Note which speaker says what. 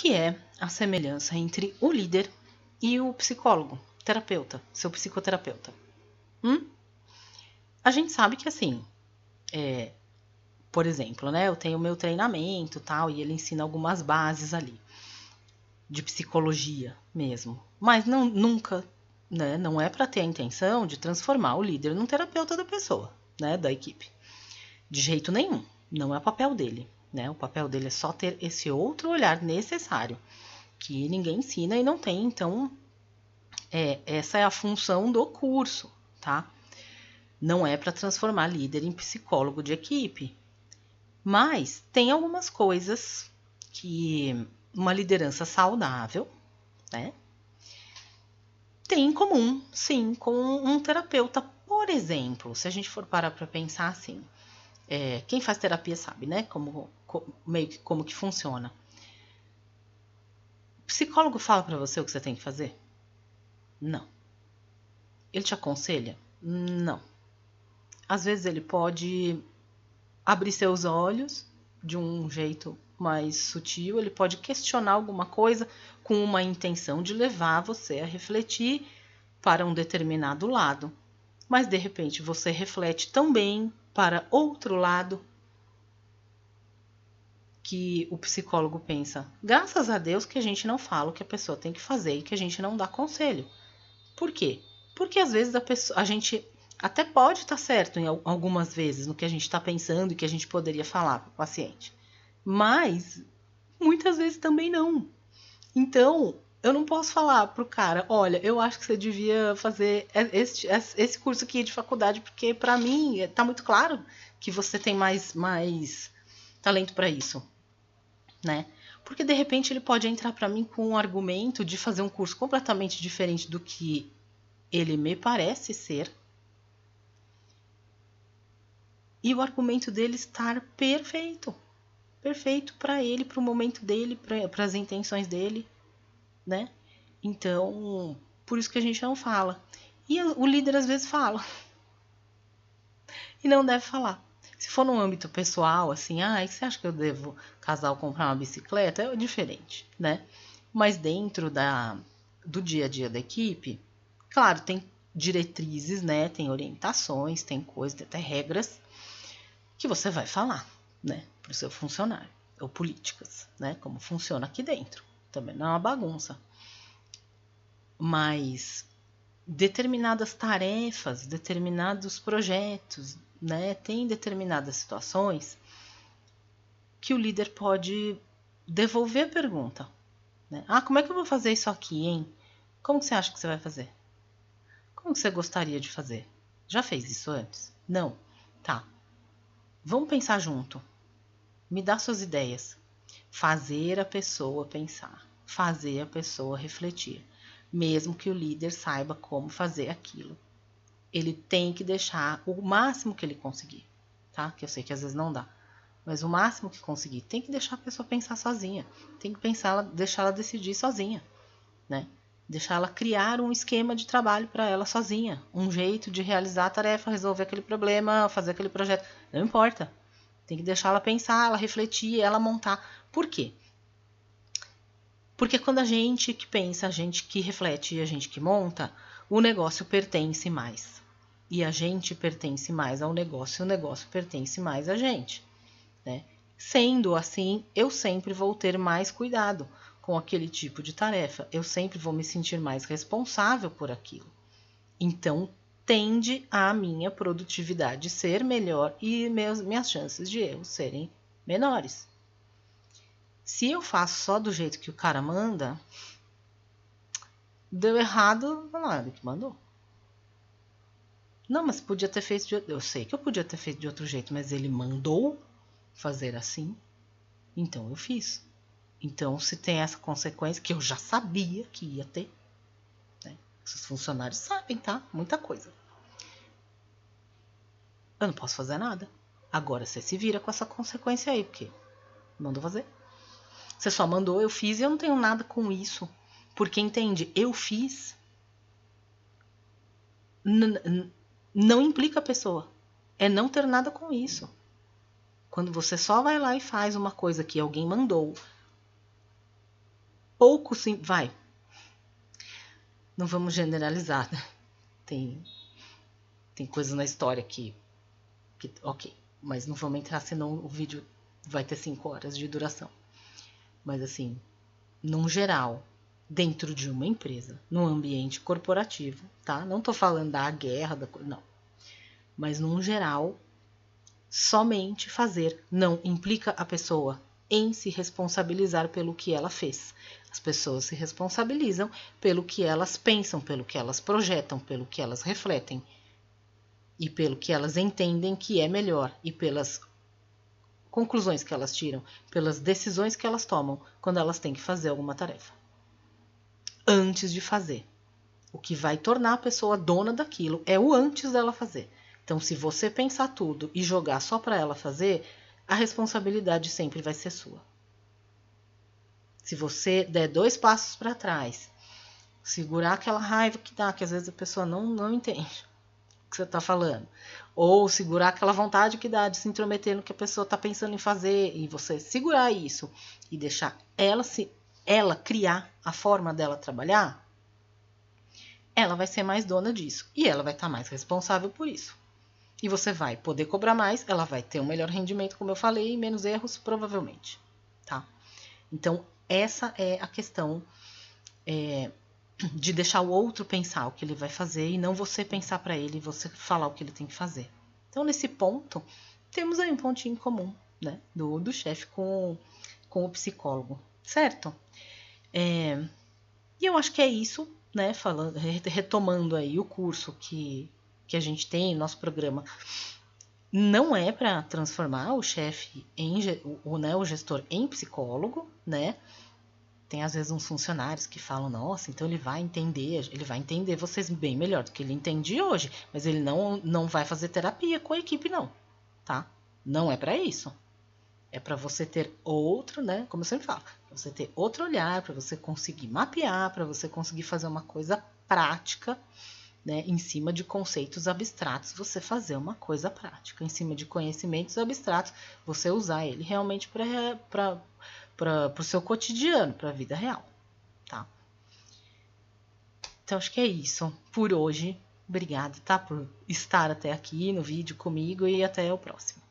Speaker 1: que é a semelhança entre o líder e o psicólogo, terapeuta, seu psicoterapeuta? A gente sabe que assim, por exemplo, né, eu tenho meu treinamento tal, e ele ensina algumas bases ali, de psicologia mesmo. Mas nunca, né, não é para ter a intenção de transformar o líder num terapeuta da pessoa, né, da equipe. De jeito nenhum, não é o papel dele. Né? O papel dele é só ter esse outro olhar necessário, que ninguém ensina e não tem, então essa é a função do curso, tá? Não é para transformar líder em psicólogo de equipe, mas tem algumas coisas que uma liderança saudável, né, tem em comum, sim, com um terapeuta. Por exemplo, se a gente for parar para pensar assim, quem faz terapia sabe, né, meio que como que funciona. O psicólogo fala para você o que você tem que fazer? Não. Ele te aconselha? Não. Às vezes ele pode abrir seus olhos de um jeito mais sutil, ele pode questionar alguma coisa com uma intenção de levar você a refletir para um determinado lado. Mas de repente você reflete também para outro lado que o psicólogo pensa: graças a Deus que a gente não fala o que a pessoa tem que fazer e que a gente não dá conselho. Por quê? Porque às vezes a gente até pode estar certo em algumas vezes no que a gente está pensando e que a gente poderia falar para o paciente. Mas muitas vezes também não. Então, eu não posso falar pro cara: olha, eu acho que você devia fazer esse curso aqui de faculdade, porque para mim está muito claro que você tem mais talento para isso, né? Porque de repente ele pode entrar para mim com um argumento de fazer um curso completamente diferente do que ele me parece ser, e o argumento dele estar perfeito para ele, para o momento dele, para as intenções dele, né? Então, por isso que a gente não fala. E o líder às vezes fala e não deve falar. Se for no âmbito pessoal, assim, você acha que eu devo casar ou comprar uma bicicleta? É diferente, né? Mas dentro do dia a dia da equipe, claro, tem diretrizes, né? Tem orientações, tem coisas, tem até regras que você vai falar, né? Para o seu funcionário. Ou políticas, né? Como funciona aqui dentro. Também não é uma bagunça. Mas determinadas tarefas, determinados projetos, né? Tem determinadas situações que o líder pode devolver a pergunta. Né? Como é que eu vou fazer isso aqui, hein? Como que você acha que você vai fazer? Como que você gostaria de fazer? Já fez isso antes? Não? Tá. Vamos pensar junto. Me dá suas ideias. Fazer a pessoa pensar. Fazer a pessoa refletir. Mesmo que o líder saiba como fazer aquilo. Ele tem que deixar o máximo que ele conseguir. Tá? Que eu sei que às vezes não dá. Mas o máximo que conseguir. Tem que deixar a pessoa pensar sozinha. Tem que deixar ela decidir sozinha. Né? Deixar ela criar um esquema de trabalho para ela sozinha. Um jeito de realizar a tarefa, resolver aquele problema, fazer aquele projeto. Não importa. Tem que deixar ela pensar, ela refletir, ela montar. Por quê? Porque quando a gente que pensa, a gente que reflete e a gente que monta, o negócio pertence mais. E a gente pertence mais ao negócio e o negócio pertence mais a gente. Né? Sendo assim, eu sempre vou ter mais cuidado com aquele tipo de tarefa. Eu sempre vou me sentir mais responsável por aquilo. Então, tende a minha produtividade ser melhor e minhas chances de erro serem menores. Se eu faço só do jeito que o cara manda, deu errado, ele que mandou. Não, mas podia ter feito de outro. Eu sei que eu podia ter feito de outro jeito, mas ele mandou fazer assim, então eu fiz. Então, se tem essa consequência, que eu já sabia que ia ter, né? Os funcionários sabem, tá? Muita coisa. Eu não posso fazer nada. Agora você se vira com essa consequência aí, porque mandou fazer. Você só mandou, eu fiz e eu não tenho nada com isso. Porque, entende, eu fiz não implica a pessoa. É não ter nada com isso. Quando você só vai lá e faz uma coisa que alguém mandou, pouco sim, vai. Não vamos generalizar, né? Tem coisas na história que ok, mas não vamos entrar, senão o vídeo vai ter 5 horas de duração. Mas assim, num geral, dentro de uma empresa, num ambiente corporativo, tá? Não tô falando da guerra, não. Mas num geral, somente fazer não implica a pessoa em se responsabilizar pelo que ela fez. As pessoas se responsabilizam pelo que elas pensam, pelo que elas projetam, pelo que elas refletem e pelo que elas entendem que é melhor e pelas conclusões que elas tiram, pelas decisões que elas tomam quando elas têm que fazer alguma tarefa. Antes de fazer. O que vai tornar a pessoa dona daquilo é o antes dela fazer. Então, se você pensar tudo e jogar só para ela fazer, a responsabilidade sempre vai ser sua. Se você der 2 passos para trás, segurar aquela raiva que dá, que às vezes a pessoa não entende o que você está falando, ou segurar aquela vontade que dá de se intrometer no que a pessoa está pensando em fazer, e você segurar isso e deixar ela criar a forma dela trabalhar, ela vai ser mais dona disso e ela vai estar mais responsável por isso. E você vai poder cobrar mais, ela vai ter um melhor rendimento, como eu falei, e menos erros, provavelmente. Tá? Então, essa é a questão de deixar o outro pensar o que ele vai fazer e não você pensar para ele e você falar o que ele tem que fazer. Então, nesse ponto, temos aí um pontinho comum, né? Do chefe com o psicólogo, certo? E eu acho que é isso, né? Retomando aí o curso que a gente tem, nosso programa, não é para transformar o chefe o gestor em psicólogo, né? Tem às vezes uns funcionários que falam, nossa, então ele vai entender vocês bem melhor do que ele entende hoje, mas ele não vai fazer terapia com a equipe, não, tá? Não é para isso. É para você ter outro, né? Como eu sempre falo, pra você ter outro olhar, para você conseguir mapear, para você conseguir fazer uma coisa prática, né? Em cima de conceitos abstratos, você fazer uma coisa prática. Em cima de conhecimentos abstratos, você usar ele realmente para o seu cotidiano, para a vida real, tá? Então, acho que é isso por hoje. Obrigada, tá? Por estar até aqui no vídeo comigo e até o próximo.